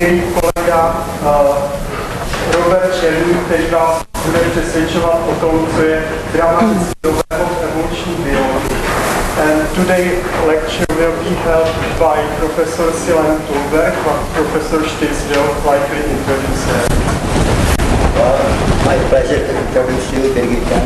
jejich kolega Robert Černý, který vás bude přesvědčovat o tom, co je dramaticky nového v evoluční biologii. And today lecture will be held by Professor Tulberg, but Professor Stitz will likely introduce her. My pleasure to introduce you, Brigitta.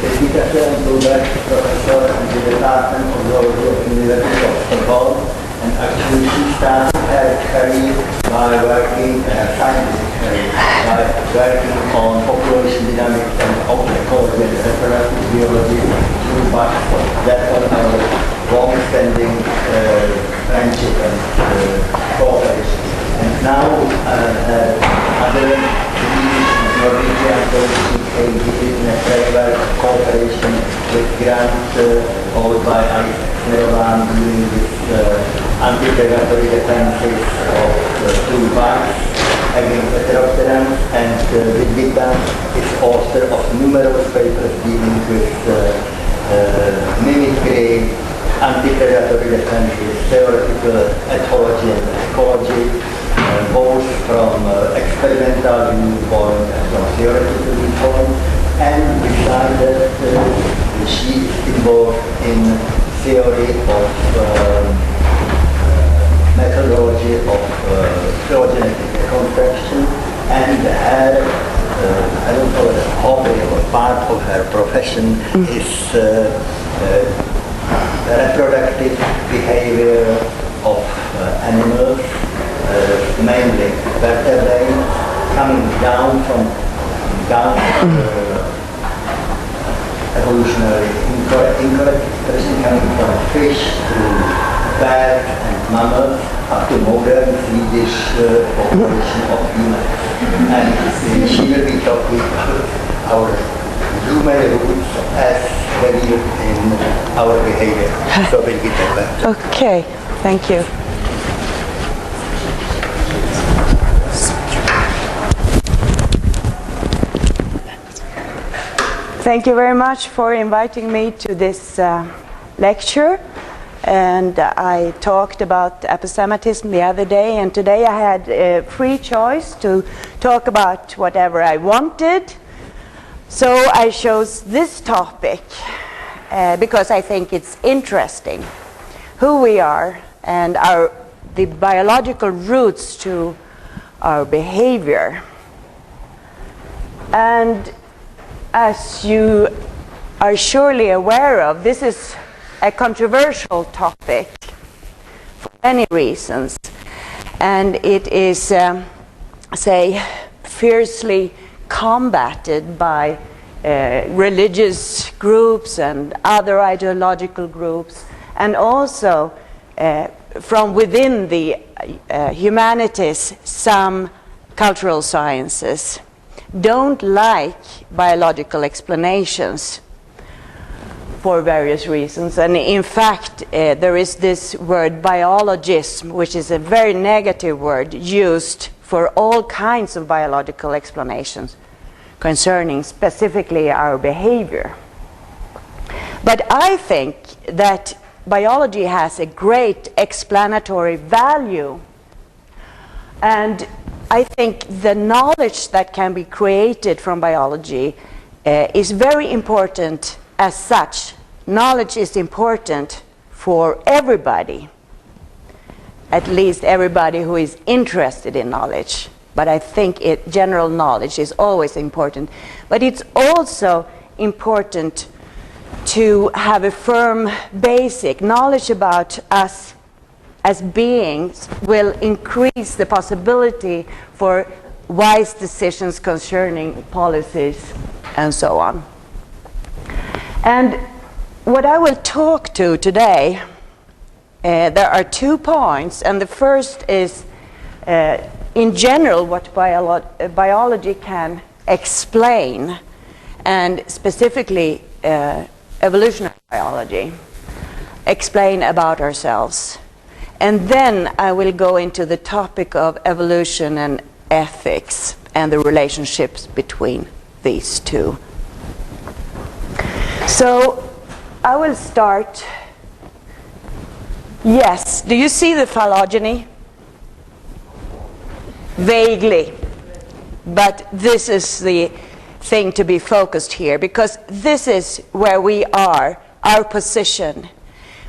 Brigitta Tulberg, professor in the Department of Zoology at the University of Stockholm, and actually she started her career by working, scientific career, by working on population dynamics and ecology and reproductive biology through that was our long-standing friendship and cooperation. And now other Norwegian came in a framework cooperation with grants held by Altruism doing this anti-predatory defenses of Tulberg against Heteropterans, and Brigitta is author of numerous papers dealing with mimicry, anti-predatory defenses, theoretical ethology and ecology, both from experimental viewpoint and from theoretical viewpoint, and besides that she is involved in theory of methodology of phylogenetic reconstruction, and her, I don't know, hobby or part of her profession is reproductive behavior of animals, mainly vertebrates, coming down from evolutionary incorrect expression, coming from fish through birds and mammals up to modern Swedish population of humans. And she will be talking about our human roots as revealed in our behavior. So we'll get that. Okay, thank you. Thank you very much for inviting me to this lecture. And I talked about episematism the other day, and today I had a free choice to talk about whatever I wanted. So I chose this topic because I think it's interesting, who we are and the biological roots to our behavior. And as you are surely aware of, this is a controversial topic for many reasons, and it is, say, fiercely combated by religious groups and other ideological groups, and also from within the humanities, some cultural sciences don't like biological explanations for various reasons. And in fact, there is this word biologism, which is a very negative word used for all kinds of biological explanations concerning specifically our behavior. But I think that biology has a great explanatory value, and I think the knowledge that can be created from biology is very important as such. Knowledge is important for everybody, at least everybody who is interested in knowledge. But I think general knowledge is always important. But it's also important to have a firm basic knowledge about us as beings will increase the possibility for wise decisions concerning policies and so on. And what I will talk to today, there are 2 points, and the first is in general what biology can explain, and specifically evolutionary biology, explain about ourselves. And then I will go into the topic of evolution and ethics and the relationships between these two. So I will start. Yes, do you see the phylogeny? vaguely. But this is the thing to be focused here, because this is where we are, our position.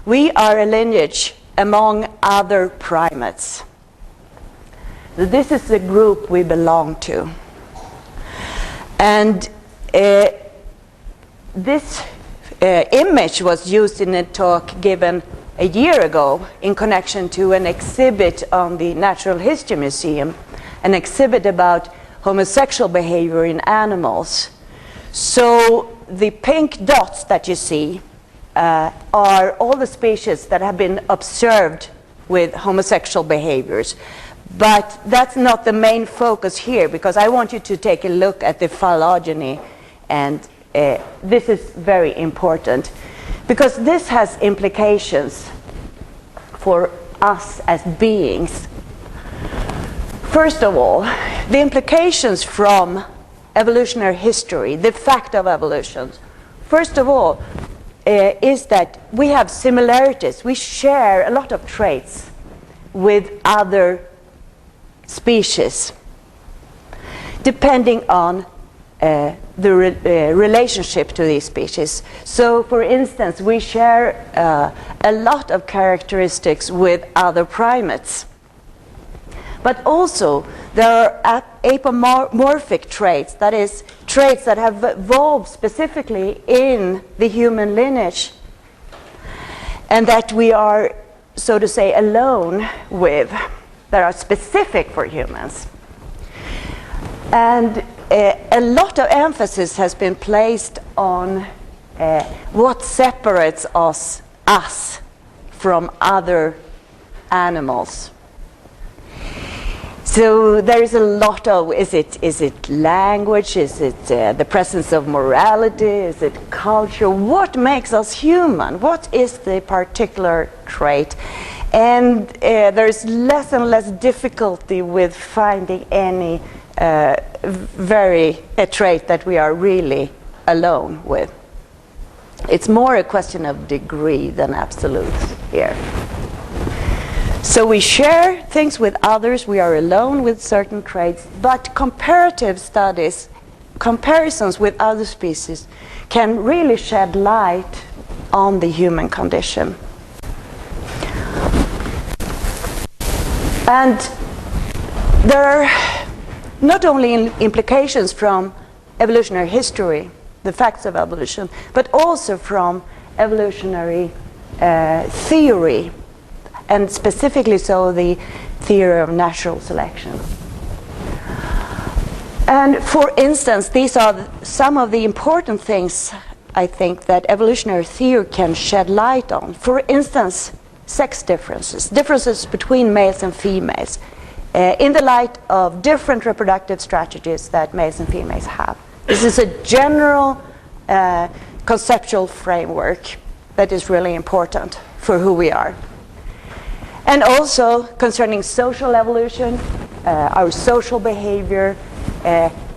We are a lineage among other primates. This is the group we belong to. And this image was used in a talk given a year ago in connection to an exhibit on the Natural History Museum, an exhibit about homosexual behavior in animals. So the pink dots that you see are all the species that have been observed with homosexual behaviors. But that's not the main focus here, because I want you to take a look at the phylogeny, and this is very important, because this has implications for us as beings. First of all, the implications from evolutionary history, the fact of evolution, first of all, is that we have similarities. We share a lot of traits with other species, depending on the relationship to these species. So, for instance, we share a lot of characteristics with other primates. But also, there are apomorphic traits, that is, traits that have evolved specifically in the human lineage, and that we are, so to say, alone with, that are specific for humans. And a lot of emphasis has been placed on what separates us from other animals. So there is a lot of, is it language, is it the presence of morality, is it culture? What makes us human? What is the particular trait? And there's less and less difficulty with finding any a trait that we are really alone with. It's more a question of degree than absolutes here. So we share things with others, we are alone with certain traits, but comparative studies, comparisons with other species, can really shed light on the human condition. And there are not only implications from evolutionary history, the facts of evolution, but also from evolutionary theory, and specifically so the theory of natural selection. And for instance, these are some of the important things, I think, that evolutionary theory can shed light on. For instance, sex differences, differences between males and females, in the light of different reproductive strategies that males and females have. This is a general conceptual framework that is really important for who we are. And also concerning social evolution, our social behavior.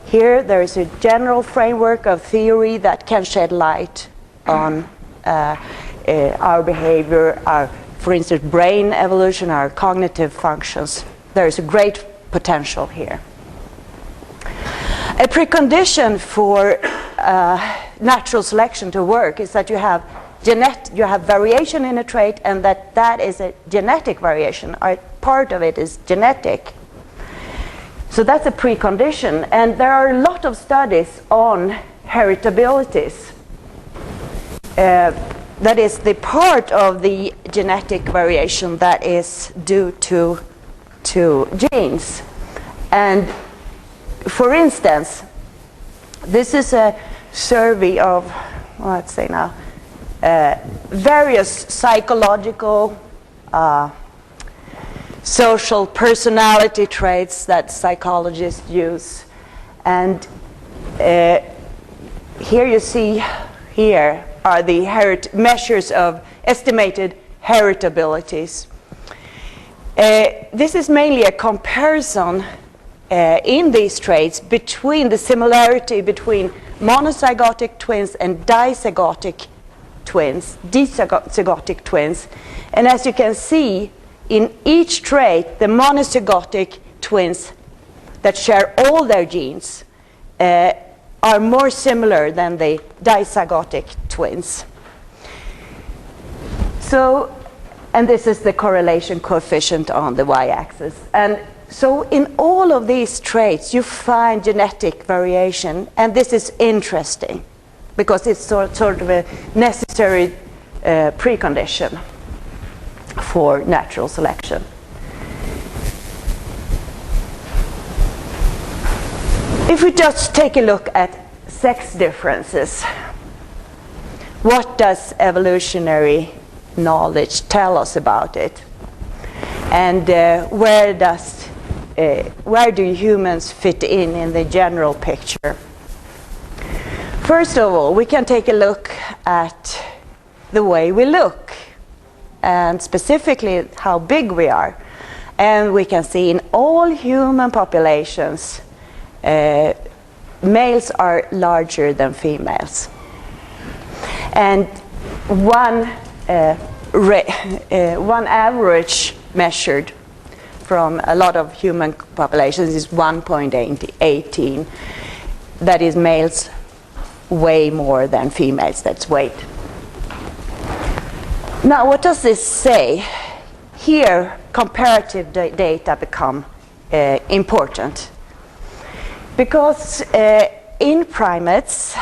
Here there is a general framework of theory that can shed light on our behavior, our, for instance, brain evolution, our cognitive functions. There is a great potential here. A precondition for natural selection to work is that you have variation in a trait, and that is a genetic variation, or part of it is genetic. So that's a precondition, and there are a lot of studies on heritabilities. That is the part of the genetic variation that is due to genes. And for instance, this is a survey of, well, let's say now, various psychological, social personality traits that psychologists use. And here you see, here are the measures of estimated heritabilities. This is mainly a comparison in these traits between the similarity between monozygotic twins and dizygotic twins. And as you can see, in each trait, the monozygotic twins that share all their genes are more similar than the dizygotic twins. So, and this is the correlation coefficient on the y-axis. And so in all of these traits you find genetic variation, and this is interesting because it's sort of a necessary precondition for natural selection. If we just take a look at sex differences, what does evolutionary knowledge tell us about it? And where do humans fit in the general picture? First of all, we can take a look at the way we look, and specifically how big we are. And we can see in all human populations, males are larger than females. And one average measured from a lot of human populations is 1.18. That is, males weigh more than females. That's weight. Now, what does this say? Here, comparative data become important. Because in primates,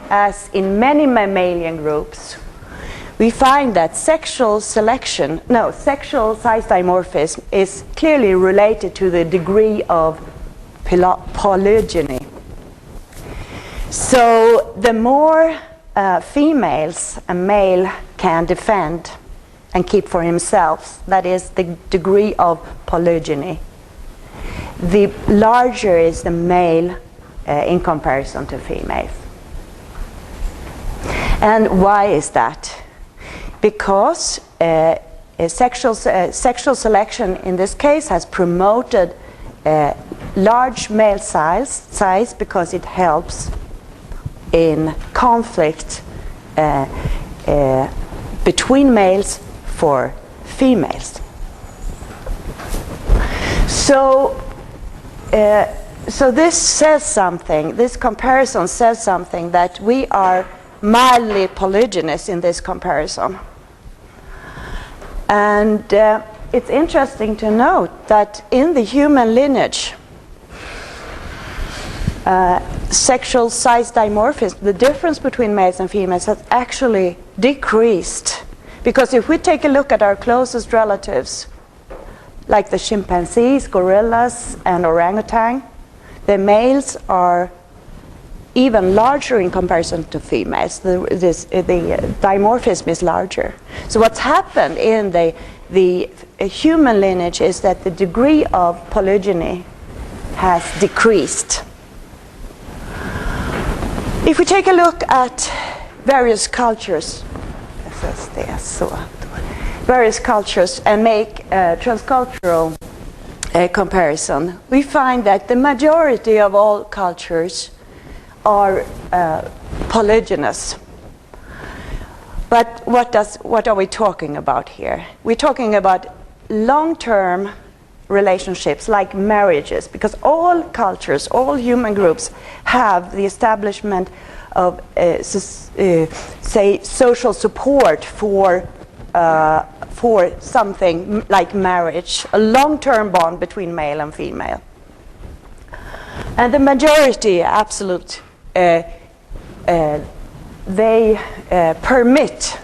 as in many mammalian groups, we find that sexual size dimorphism is clearly related to the degree of polygyny. So the more females a male can defend and keep for himself, that is the degree of polygyny, the larger is the male in comparison to females. And why is that? Because sexual selection in this case has promoted large male size because it helps in conflict between males for females. So this says something, this comparison says something, that we are mildly polygynous in this comparison. And it's interesting to note that in the human lineage, sexual size dimorphism, the difference between males and females, has actually decreased. Because if we take a look at our closest relatives, like the chimpanzees, gorillas, and orangutan, the males are even larger in comparison to females. The dimorphism is larger. So what's happened in the human lineage is that the degree of polygyny has decreased. If we take a look at various cultures, and make a transcultural comparison, we find that the majority of all cultures are polygynous. But what are we talking about here? We're talking about long-term relationships like marriages, because all cultures, all human groups have the establishment of say social support for something like marriage, a long-term bond between male and female. And the majority, absolute, they permit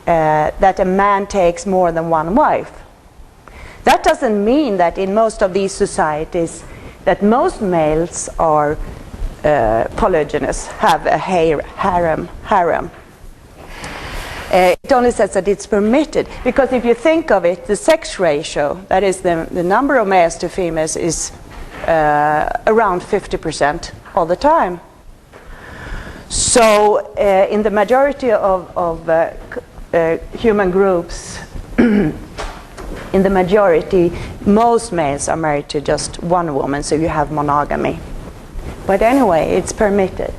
that a man takes more than one wife. That doesn't mean that in most of these societies that most males are polygynous, have a harem. It only says that it's permitted, because if you think of it, the sex ratio, that is the number of males to females, is around 50% all the time. So in the majority of human groups, in the majority, most males are married to just one woman, so you have monogamy. But anyway, it's permitted.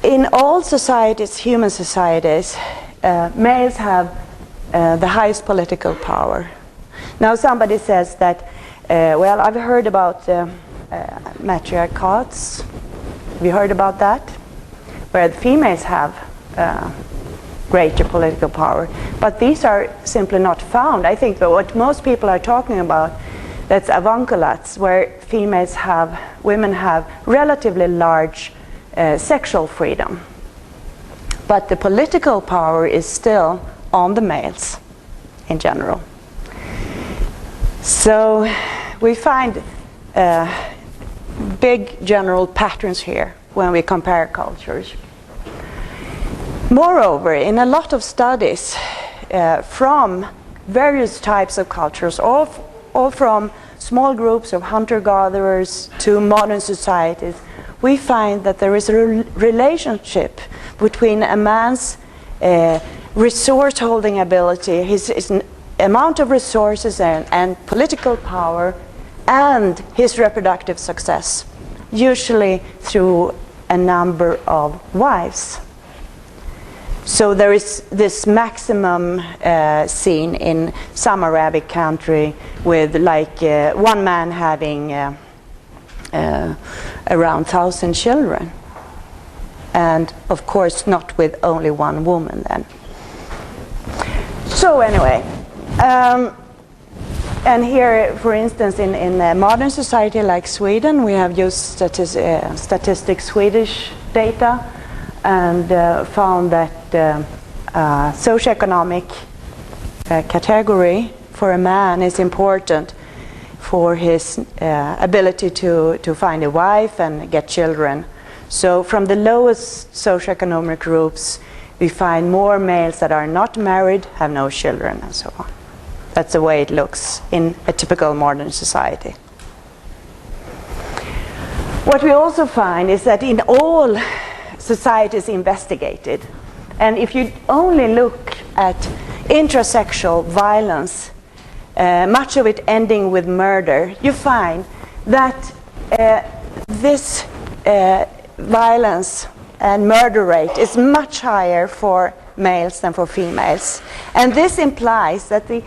In all societies, human societies, males have the highest political power. Now somebody says that Well, I've heard about matriarchats. Have you heard about that? Where the females have greater political power. But these are simply not found. I think that what most people are talking about, that's avunculats, where women have relatively large sexual freedom. But the political power is still on the males in general. So we find big general patterns here when we compare cultures. Moreover, in a lot of studies from various types of cultures, all from small groups of hunter-gatherers to modern societies, we find that there is a relationship between a man's resource-holding ability, his amount of resources and political power, and his reproductive success, usually through a number of wives. So there is this maximum seen in some Arabic country with like one man having around 1,000 children. And of course not with only one woman then. So anyway, and here, for instance, in a modern society like Sweden, we have used statistics Swedish data and found that socioeconomic category for a man is important for his ability to find a wife and get children. So from the lowest socioeconomic groups, we find more males that are not married, have no children, and so on. That's the way it looks in a typical modern society. What we also find is that in all societies investigated, and if you only look at intrasexual violence, much of it ending with murder, you find that this violence and murder rate is much higher for males than for females. And this implies that the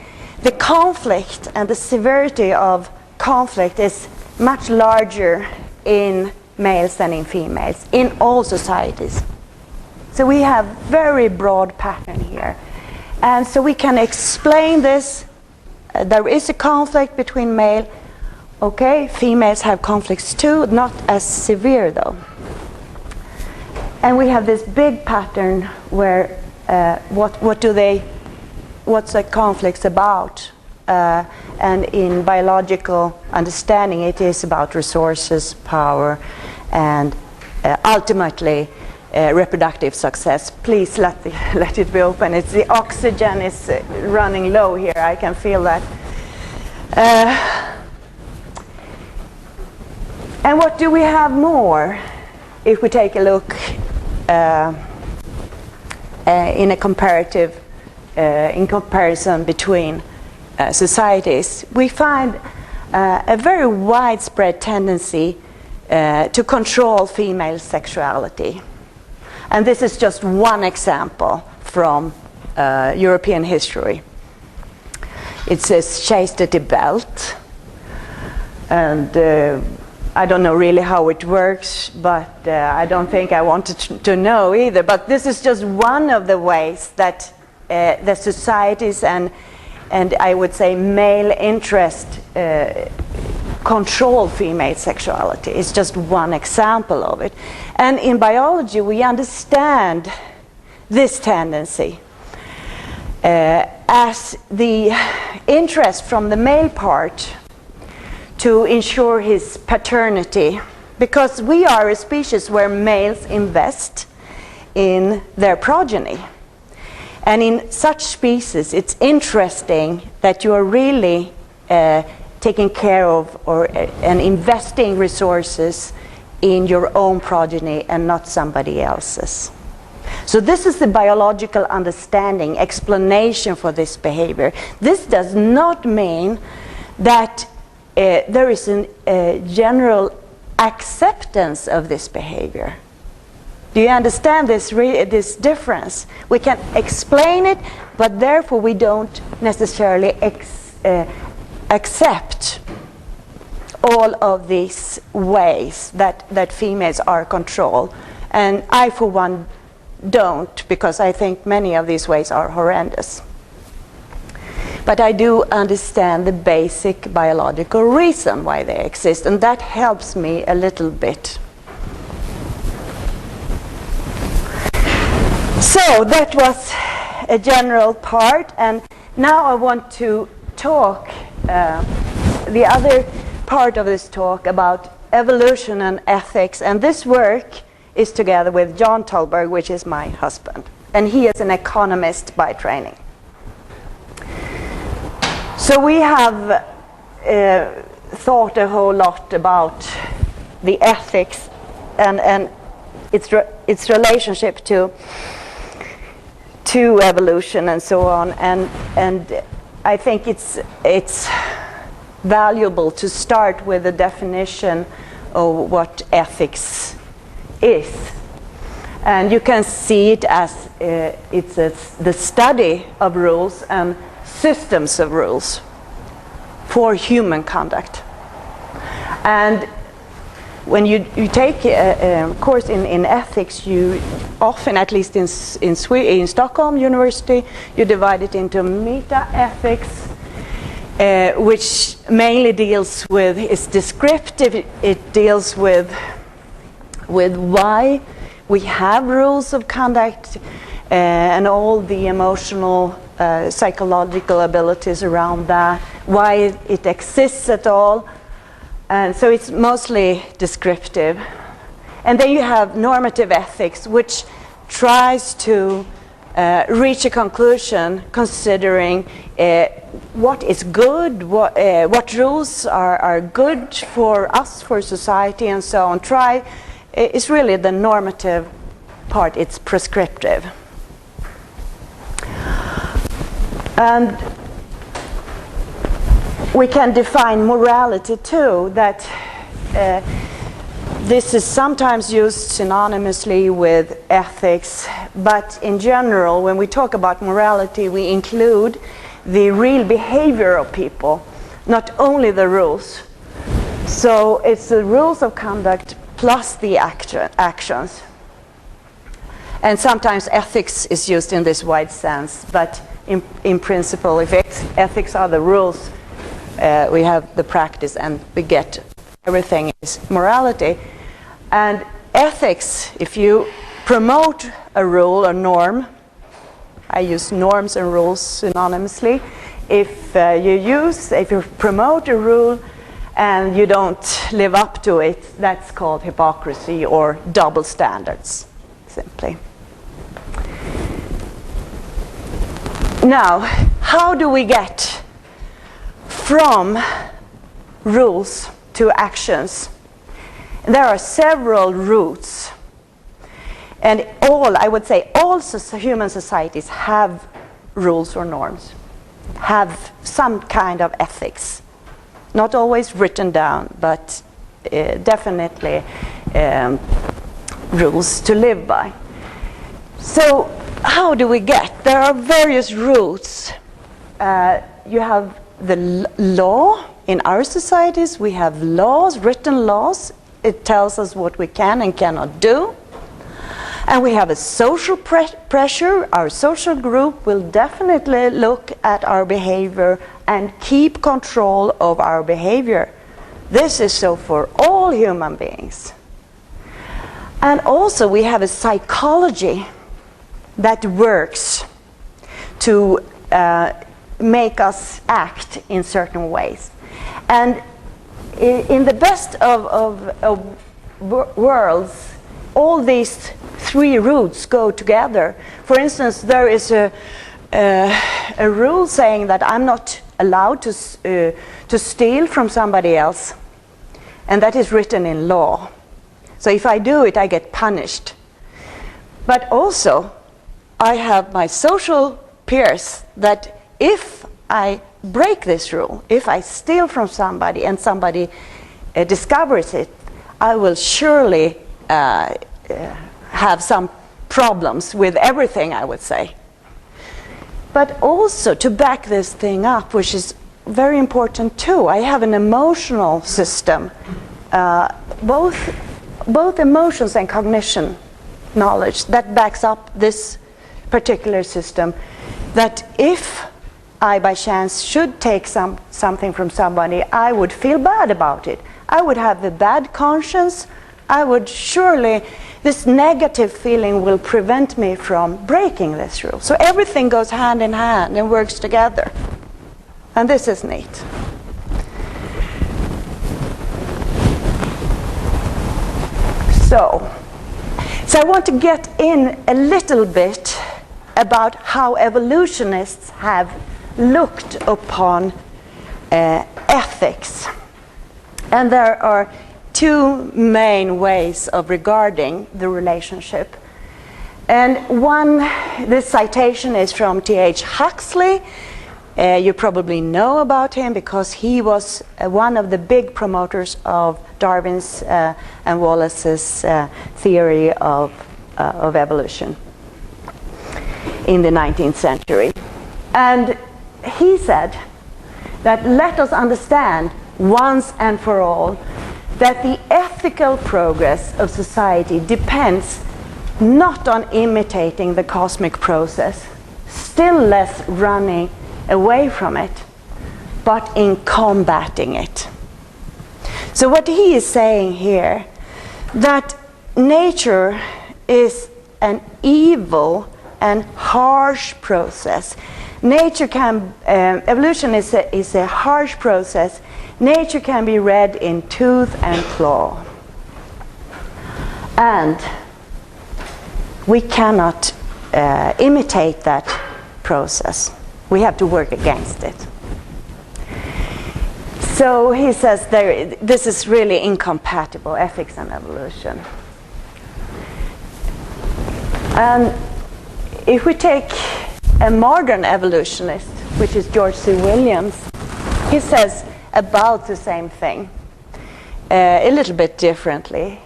conflict and the severity of conflict is much larger in males than in females, in all societies. So we have very broad pattern here. And so we can explain this. There is a conflict between male. Okay, females have conflicts too, not as severe though. And we have this big pattern where what's the conflicts about? And in biological understanding, it is about resources, power, and ultimately reproductive success. Please let it be open. It's the oxygen is running low here. I can feel that. And what do we have more? If we take a look in a comparative, in comparison between societies, we find a very widespread tendency to control female sexuality. And this is just one example from European history. It's a chastity belt, and I don't know really how it works, but I don't think I wanted to know either. But this is just one of the ways that the societies and I would say male interest control female sexuality. It's just one example of it. And in biology, we understand this tendency as the interest from the male part to ensure his paternity, because we are a species where males invest in their progeny. And in such species, it's interesting that you are really taking care of and investing resources in your own progeny and not somebody else's. So this is the biological understanding, explanation for this behavior. This does not mean that there is a general acceptance of this behavior. Do you understand this difference? We can explain it, but therefore we don't necessarily accept all of these ways that females are controlled. And I, for one, don't, because I think many of these ways are horrendous. But I do understand the basic biological reason why they exist, and that helps me a little bit. So that was a general part, and now I want to talk, the other part of this talk, about evolution and ethics. And this work is together with John Tulberg, which is my husband, and he is an economist by training. So we have thought a whole lot about the ethics and its relationship to evolution and so on, and I think it's valuable to start with a definition of what ethics is. And you can see it as the study of rules and systems of rules for human conduct. And when you take a course in ethics, you often, at least in Stockholm University, you divide it into meta-ethics, which mainly deals with, is descriptive. It deals with why we have rules of conduct and all the emotional, psychological abilities around that, why it exists at all. And so it's mostly descriptive. And then you have normative ethics, which tries to reach a conclusion considering what is good, what rules are good for us, for society, and so on. It's really the normative part, it's prescriptive. And we can define morality too, that this is sometimes used synonymously with ethics, but in general, when we talk about morality, we include the real behavior of people, not only the rules. So it's the rules of conduct plus the actions. And sometimes ethics is used in this wide sense, but in principle, if ethics are the rules, we have the practice, and we get everything is morality. And ethics, if you promote a rule or norm, I use norms and rules synonymously. If you promote a rule and you don't live up to it, that's called hypocrisy or double standards, simply. Now, how do we get from rules to actions? There are several routes, and I would say all human societies have rules or norms, have some kind of ethics. Not always written down, but definitely rules to live by. So how do we get? There are various routes. You have the law. In our societies, we have laws, written laws. It tells us what we can and cannot do. And we have a social pressure. Our social group will definitely look at our behavior and keep control of our behavior. This is so for all human beings. And also we have a psychology that works to make us act in certain ways. And in the best of worlds, all these three roots go together. For instance, there is a rule saying that I'm not allowed to steal from somebody else, and that is written in law. So if I do it, I get punished. But also, I have my social peers that if I break this rule, if I steal from somebody and somebody discovers it, I will surely have some problems with everything, I would say. But also to back this thing up, which is very important too. I have an emotional system, both emotions and cognition knowledge that backs up this particular system, that if I by chance should take something from somebody, I would feel bad about it. I would have a bad conscience. I would surely, this negative feeling will prevent me from breaking this rule. So everything goes hand in hand and works together. And this is neat. So I want to get in a little bit about how evolutionists have looked upon ethics. And there are two main ways of regarding the relationship. And this citation is from T.H. Huxley. You probably know about him because he was one of the big promoters of Darwin's and Wallace's theory of evolution in the 19th century. And he said that let us understand once and for all that the ethical progress of society depends not on imitating the cosmic process, still less running away from it, but in combating it. So what he is saying here, that nature is an evil and harsh process. Evolution is a harsh process. Nature can be read in tooth and claw. And we cannot imitate that process. We have to work against it. So he says this is really incompatible, ethics and evolution. And if we take a modern evolutionist, which is George C. Williams, he says about the same thing, a little bit differently.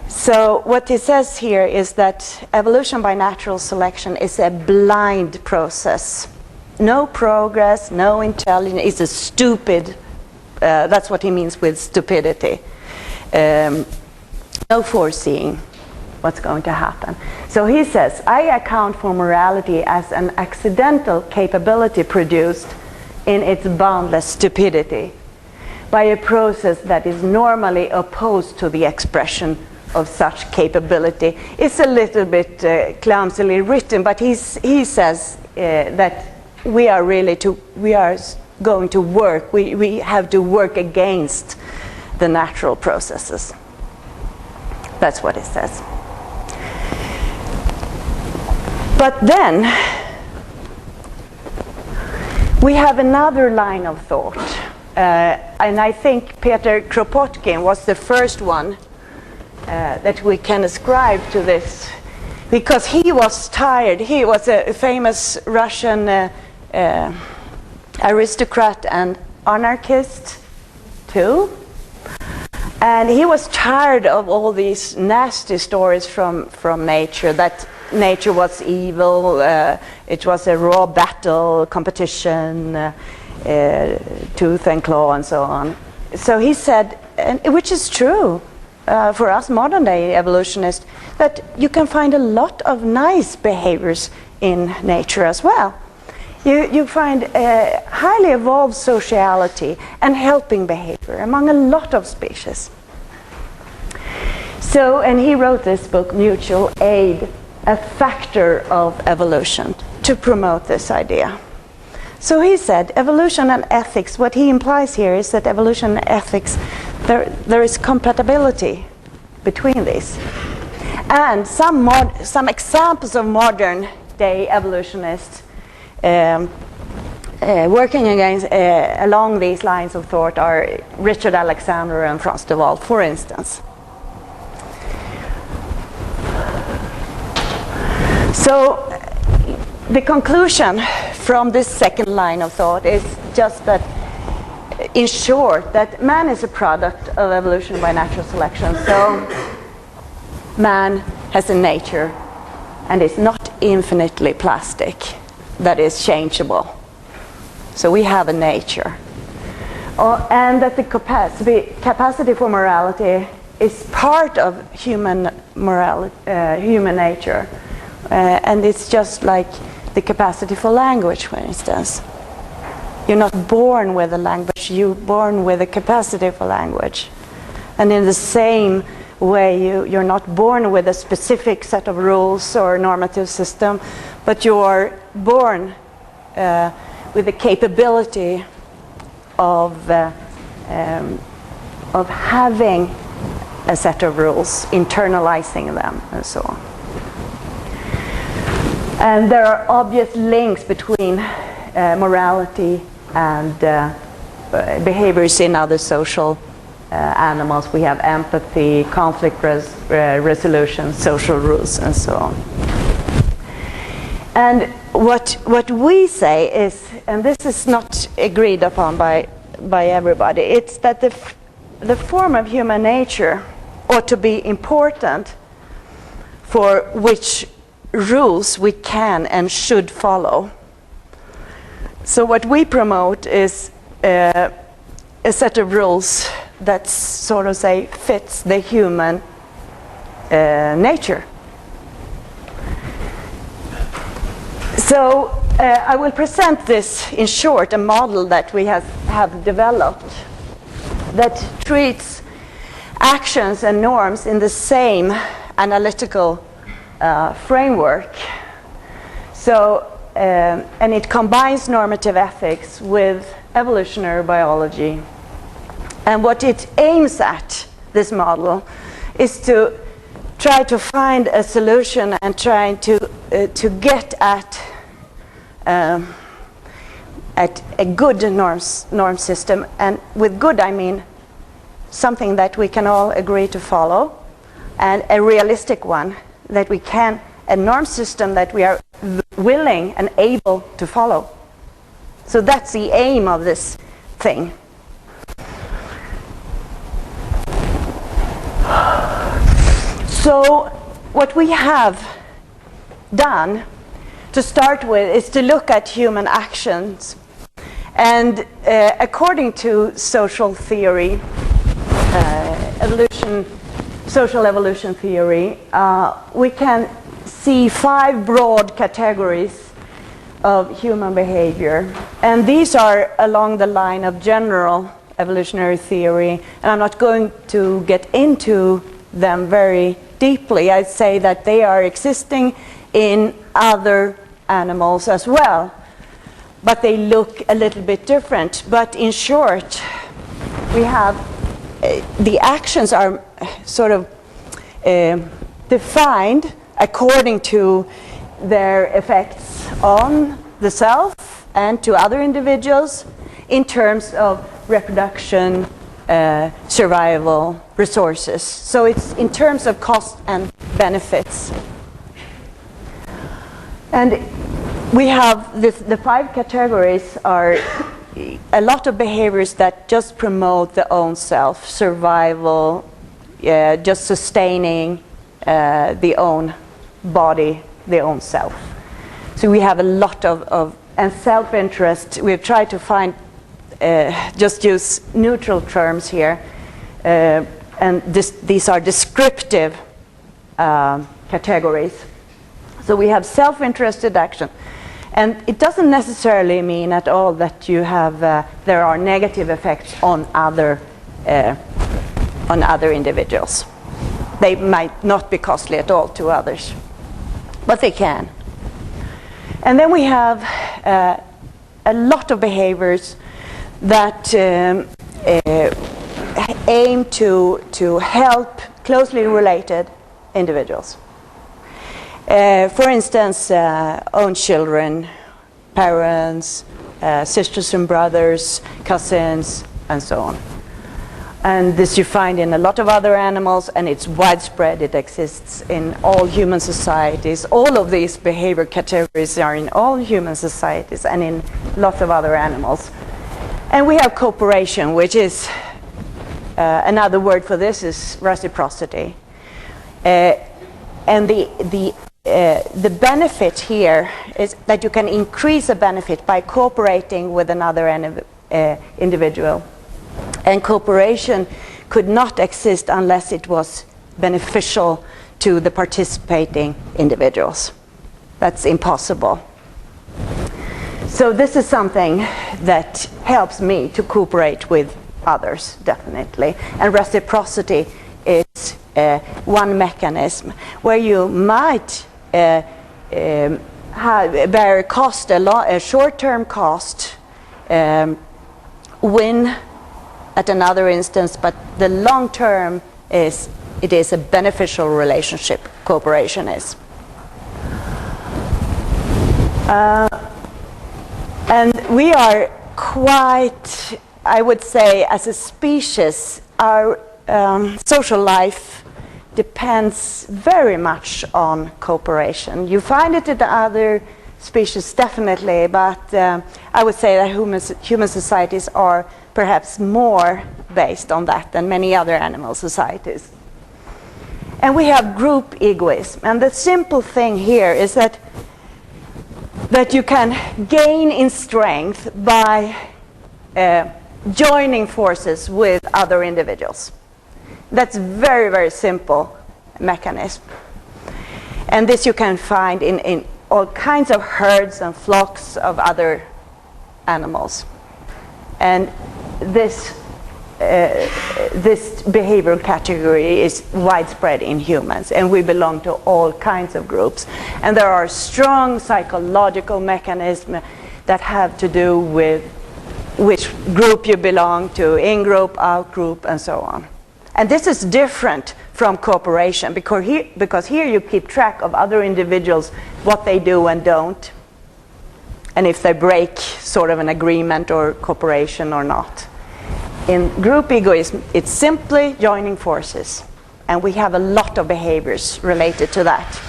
So what he says here is that evolution by natural selection is a blind process. No progress, no intelligence, it's a stupid, that's what he means with stupidity. No foreseeing what's going to happen. So he says, I account for morality as an accidental capability produced in its boundless stupidity by a process that is normally opposed to the expression of such capability. It's a little bit clumsily written, but he says that we are going to work, we have to work against the natural processes. That's what it says. But then we have another line of thought, and I think Peter Kropotkin was the first one that we can ascribe to this, because he was tired. He was a famous Russian aristocrat and anarchist too, and he was tired of all these nasty stories from nature, that nature was evil, it was a raw battle, competition, tooth and claw and so on. So he said, and which is true for us modern day evolutionists, that you can find a lot of nice behaviors in nature as well. You find highly evolved sociality and helping behavior among a lot of species. So, and he wrote this book, Mutual Aid, a factor of evolution, to promote this idea. So he said, evolution and ethics, what he implies here is that evolution and ethics, there is compatibility between these. And some examples of modern day evolutionists working along these lines of thought are Richard Alexander and Frans de Waal, for instance. So the conclusion from this second line of thought is just that, in short, that man is a product of evolution by natural selection. So man has a nature and is not infinitely plastic, that is changeable. So we have a nature. And that the capacity for morality is part of human nature. And it's just like the capacity for language, for instance. You're not born with a language, you're born with a capacity for language. And in the same way, you're not born with a specific set of rules or normative system, but you are born with the capability of having a set of rules, internalizing them, and so on. And there are obvious links between morality and behaviors in other social animals. We have empathy, conflict resolution, social rules, and so on. And what we say is, and this is not agreed upon by everybody, it's that the form of human nature ought to be important for which rules we can and should follow. So what we promote is a set of rules that sort of say fits the human nature. So I will present this in short, a model that we have developed that treats actions and norms in the same analytical framework. So, and it combines normative ethics with evolutionary biology. And what it aims at, this model, is to try to find a solution and trying to get at a good norm system. And with good, I mean something that we can all agree to follow, and a realistic one that we can, a norm system that we are willing and able to follow. So that's the aim of this thing. So what we have done to start with is to look at human actions. And according to social theory, social evolution theory, we can see 5 broad categories of human behavior. And these are along the line of general evolutionary theory. And I'm not going to get into them very deeply. I'd say that they are existing in other animals as well. But they look a little bit different. But in short, we have the actions are sort of defined according to their effects on the self and to other individuals in terms of reproduction, survival, resources. So it's in terms of cost and benefits. And we have the 5 categories are a lot of behaviors that just promote the own self, survival, just sustaining the own body, the own self. So we have a lot of and self-interest. We've tried to find, just use neutral terms here, and these are descriptive categories. So we have self-interested action. And it doesn't necessarily mean at all that you have there are negative effects on other individuals. They might not be costly at all to others, but they can. And then we have a lot of behaviors that aim to help closely related individuals. For instance, own children, parents, sisters and brothers, cousins, and so on. And this you find in a lot of other animals, and it's widespread. It exists in all human societies. All of these behavior categories are in all human societies and in lots of other animals. And we have cooperation, which is another word for this is reciprocity. And the the benefit here is that you can increase a benefit by cooperating with another individual. And cooperation could not exist unless it was beneficial to the participating individuals. That's impossible. So this is something that helps me to cooperate with others, definitely. And reciprocity is one mechanism where you might bear cost, a short-term cost, win at another instance, but the long-term is a beneficial relationship. Cooperation is. And we are quite, I would say, as a species, our social life depends very much on cooperation. You find it in the other species, definitely, but I would say that human societies are perhaps more based on that than many other animal societies. And we have group egoism. And the simple thing here is that you can gain in strength by joining forces with other individuals. That's very, very simple mechanism. And this you can find in all kinds of herds and flocks of other animals. And this behavioral category is widespread in humans, and we belong to all kinds of groups. And there are strong psychological mechanisms that have to do with which group you belong to, in-group, out-group, and so on. And this is different from cooperation, because here you keep track of other individuals, what they do and don't, and if they break sort of an agreement or cooperation or not. In group egoism, it's simply joining forces, and we have a lot of behaviors related to that.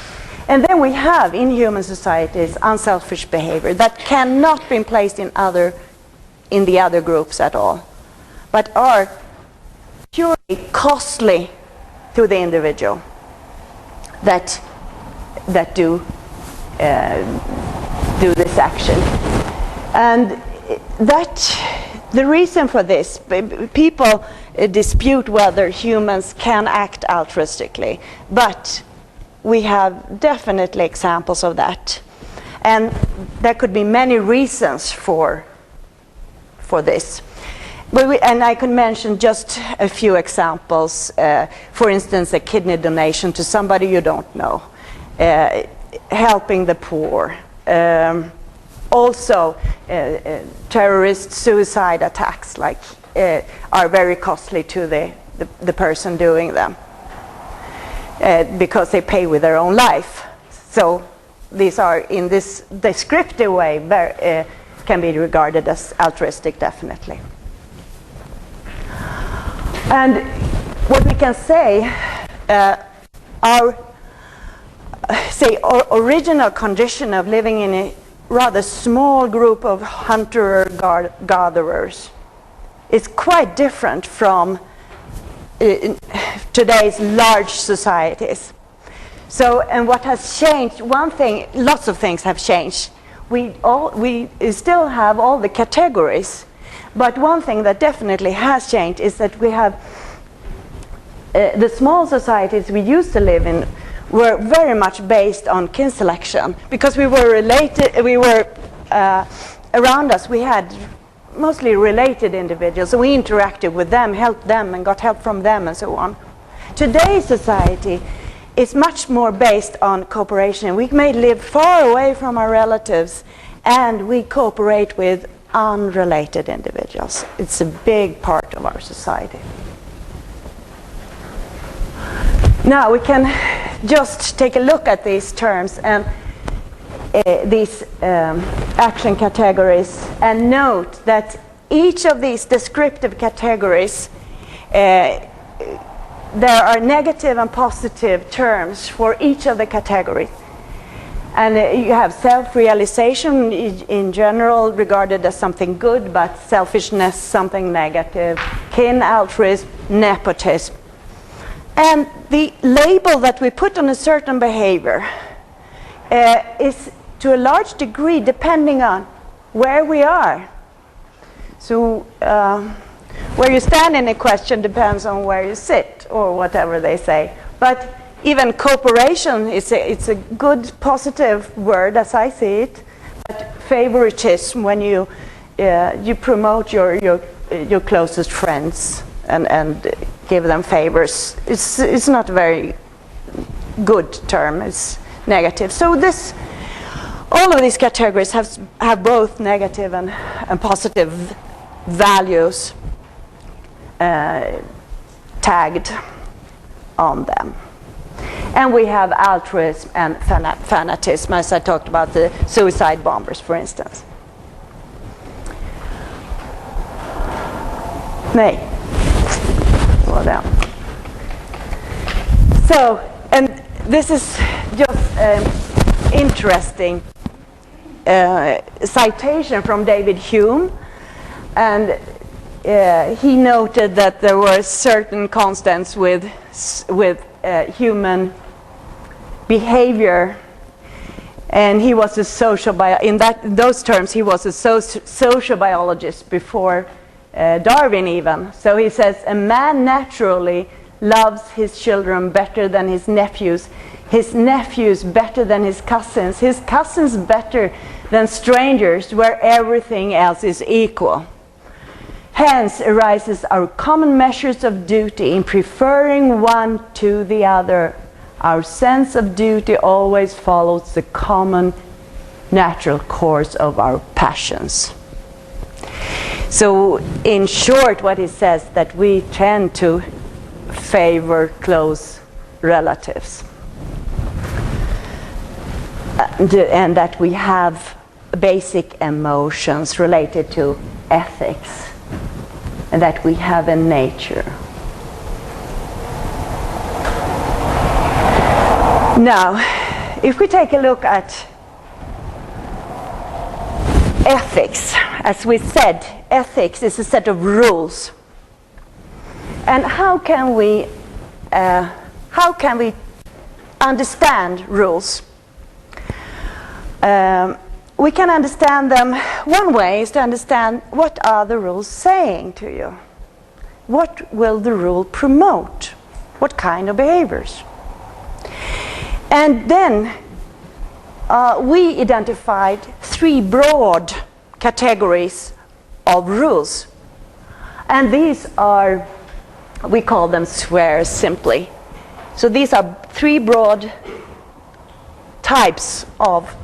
And then we have, in human societies, unselfish behavior that cannot be placed in the other groups at all, but are purely costly to the individual that do this action. And the reason for this, people dispute whether humans can act altruistically, but we have definitely examples of that. And there could be many reasons for this. And I could mention just a few examples. For instance, a kidney donation to somebody you don't know, helping the poor. Also, terrorist suicide attacks are very costly to the person doing them because they pay with their own life. So these are, in this descriptive way, can be regarded as altruistic, definitely. And what we can say, our original condition of living in a rather small group of hunter-gatherers is quite different from today's large societies. So, and what has changed, one thing, lots of things have changed. We still have all the categories, but one thing that definitely has changed is that we have the small societies we used to live in were very much based on kin selection, because we were related, around us we had mostly related individuals, so we interacted with them, helped them, and got help from them, and so on. Today's society is much more based on cooperation. We may live far away from our relatives, and we cooperate with unrelated individuals. It's a big part of our society. Now we can just take a look at these terms and these action categories, and note that each of these descriptive categories, there are negative and positive terms for each of the categories. And you have self-realization in general regarded as something good, but selfishness something negative, kin, altruism, nepotism. And the label that we put on a certain behavior is to a large degree depending on where we are. So where you stand in a question depends on where you sit, or whatever they say. But even cooperation, it's a good, positive word as I see it. But favoritism, when you promote your closest friends and give them favors, it's not a very good term. It's negative. So all of these categories have both negative and positive values tagged on them. And we have altruism and fanatism, as I talked about the suicide bombers, for instance. Nej. Slow down. So, and this is just interesting citation from David Hume, and he noted that there were certain constants with human behavior, and he was a social in those terms he was a social biologist before Darwin even. So he says a man naturally loves his children better than his nephews better than his cousins better than strangers, where everything else is equal. Hence arises our common measures of duty in preferring one to the other. Our sense of duty always follows the common natural course of our passions. So in short, what he says, that we tend to favor close relatives. And that we have basic emotions related to ethics, and that we have a nature. Now, if we take a look at ethics, as we said, ethics is a set of rules. And how can we understand rules? We can understand them. One way is to understand, what are the rules saying to you? What will the rule promote? What kind of behaviors? And then we identified 3 broad categories of rules. And these are, we call them spheres simply. So these are 3 broad types of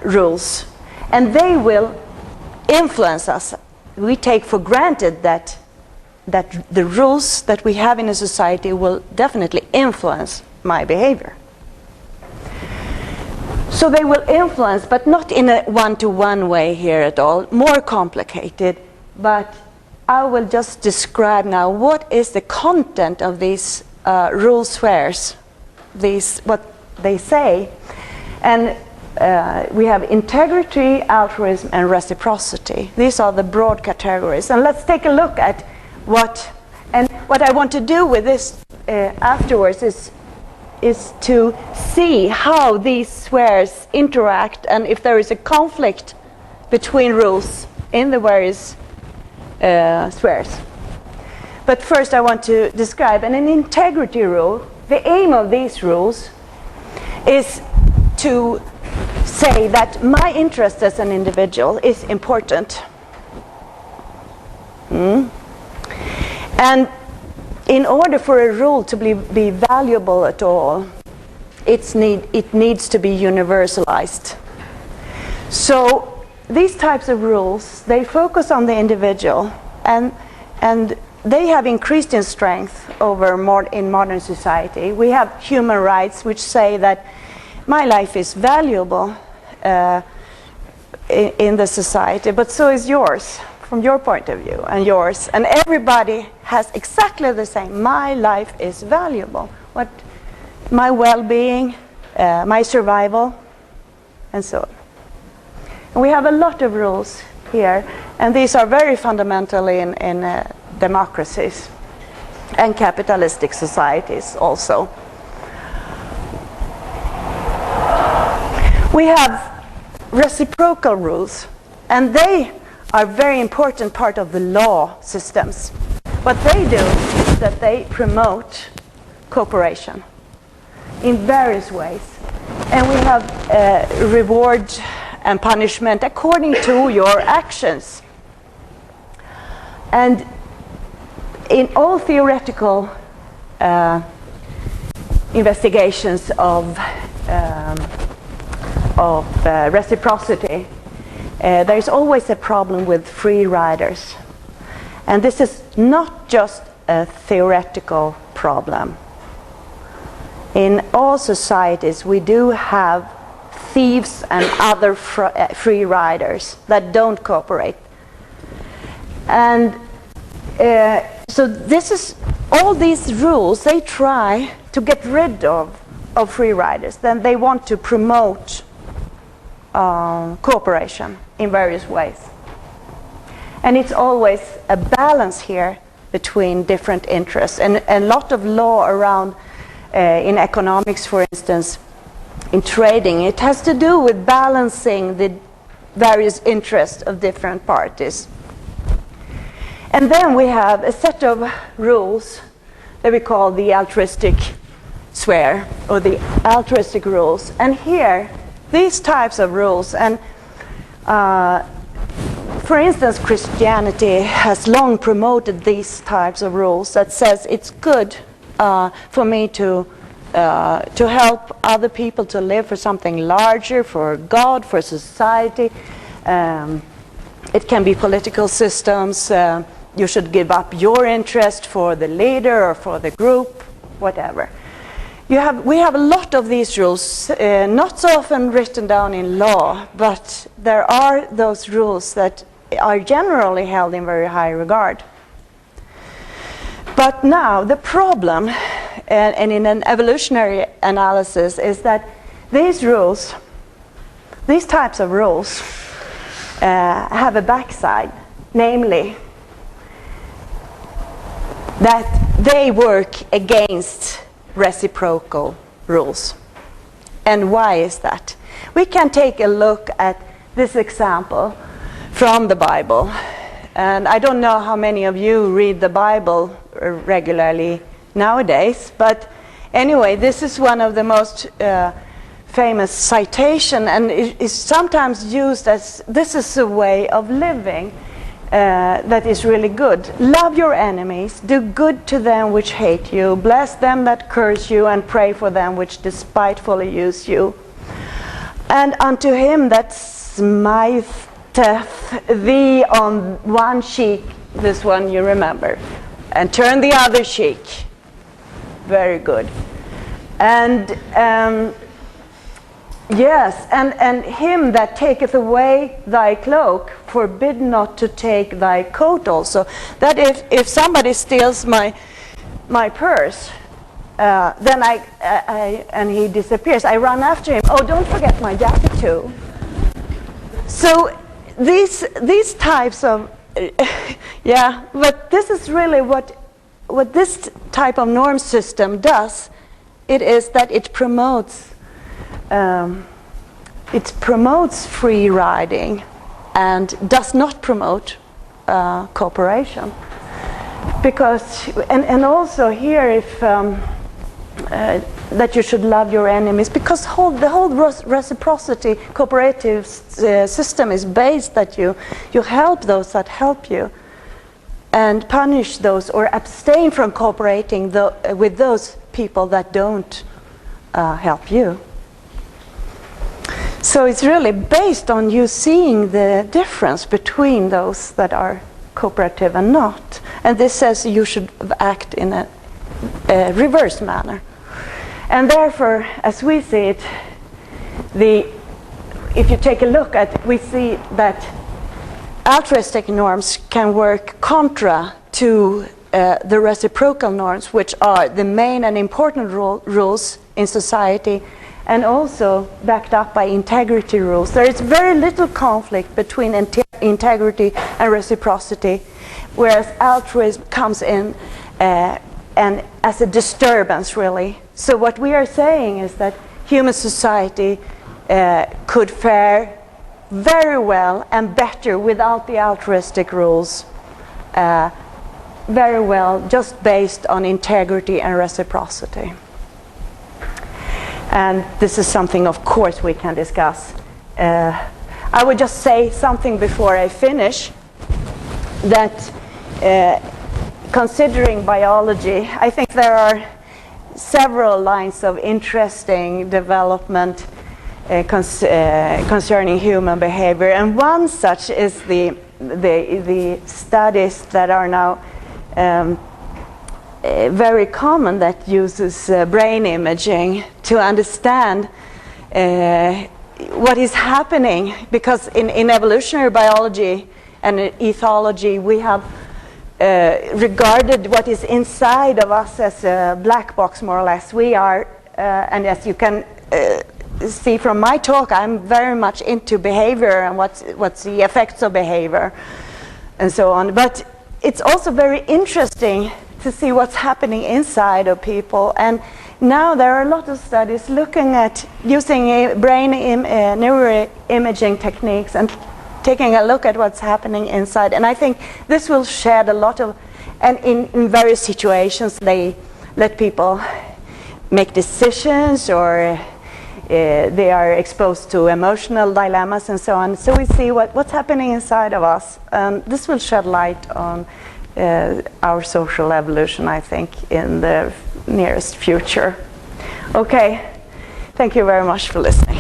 rules, and they will influence us. We take for granted that the rules that we have in a society will definitely influence my behavior. So they will influence, but not in a one-to-one way here at all, more complicated. But I will just describe now what is the content of these rule spheres, what they say. And we have integrity, altruism, and reciprocity. These are the broad categories. And let's take a look at what I want to do with this afterwards is to see how these spheres interact, and if there is a conflict between rules in the various spheres. But first I want to describe an integrity rule. The aim of these rules is to say that my interest as an individual is important. And in order for a rule to be valuable at all, it needs to be universalized. So these types of rules, they focus on the individual, and they have increased in strength in modern society. We have human rights which say that my life is valuable in the society, but so is yours, from your point of view, and yours. And everybody has exactly the same. My life is valuable. My well-being, my survival, and so on. And we have a lot of rules here, and these are very fundamental in democracies and capitalistic societies also. We have reciprocal rules, and they are a very important part of the law systems. What they do is that they promote cooperation in various ways. And we have reward and punishment according to your actions. And in all theoretical investigations of reciprocity, there is always a problem with free riders. And this is not just a theoretical problem. In all societies, we do have thieves and other free riders that don't cooperate. And so this is all these rules, they try to get rid of free riders. Then they want to promote cooperation in various ways. And it's always a balance here between different interests. And a lot of law around, in economics, for instance, in trading, it has to do with balancing the various interests of different parties. And then we have a set of rules that we call the altruistic sphere, or the altruistic rules. And here, these types of rules, and for instance, Christianity has long promoted these types of rules that says it's good for me to help other people to live for something larger, for God, for society. It can be political systems. You should give up your interest for the leader or for the group, whatever. We have a lot of these rules, not so often written down in law, but there are those rules that are generally held in very high regard. But now the problem, and in an evolutionary analysis, is that these rules, these types of rules, have a backside, namely that they work against reciprocal rules. And why is that? We can take a look at this example from the Bible. And I don't know how many of you read the Bible regularly nowadays, but anyway, this is one of the most famous citation, and it is sometimes used as this is a way of living that is really good. Love your enemies, do good to them which hate you, bless them that curse you, and pray for them which despitefully use you. And unto him that smiteth thee on one cheek, this one you remember, and turn the other cheek. Very good. And yes, and him that taketh away thy cloak, forbid not to take thy coat also. That if somebody steals my purse, then and he disappears, I run after him. Oh, don't forget my jacket too. So these types of yeah, but this is really what this type of norm system does. It is that it promotes free riding and does not promote cooperation. Because and also here, if that you should love your enemies, because the whole reciprocity cooperative system is based that you help those that help you, and punish those or abstain from cooperating with those people that don't help you. So it's really based on you seeing the difference between those that are cooperative and not. And this says you should act in a reverse manner. And therefore, as we see it, if you take a look at, we see that altruistic norms can work contra to the reciprocal norms, which are the main and important rules in society, and also backed up by integrity rules. There is very little conflict between integrity and reciprocity, whereas altruism comes in and as a disturbance, really. So what we are saying is that human society could fare very well and better without the altruistic rules, very well just based on integrity and reciprocity. And this is something, of course, we can discuss. I would just say something before I finish, that considering biology, I think there are several lines of interesting development concerning human behavior, and one such is the studies that are now very common, that uses brain imaging to understand what is happening, because in evolutionary biology and ethology we have regarded what is inside of us as a black box, more or less. We are, and as you can see from my talk, I'm very much into behavior and what's the effects of behavior and so on. But it's also very interesting to see what's happening inside of people. And now there are a lot of studies looking at using brain neuroimaging techniques and taking a look at what's happening inside. And I think this will shed a lot of, and in various situations they let people make decisions, or they are exposed to emotional dilemmas and so on. So we see what's happening inside of us. This will shed light on our social evolution, I think, in the nearest future. Okay, thank you very much for listening.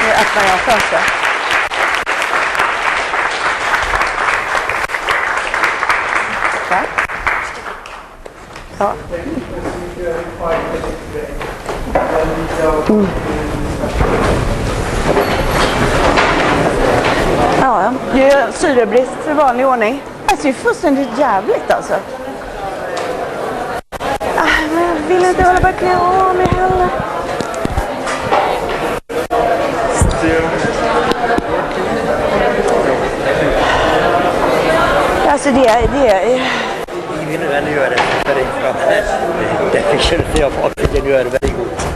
Nu öppnar jag fönstret. Ja. Ja, det är syrebrist för vanlig ordning. Det ser ju fullständigt jävligt alltså. Men jag vill inte hålla på att klä av mig heller. Alltså det är... Ingen annan gör det för dig. Därför känner jag att det gör det väldigt gott.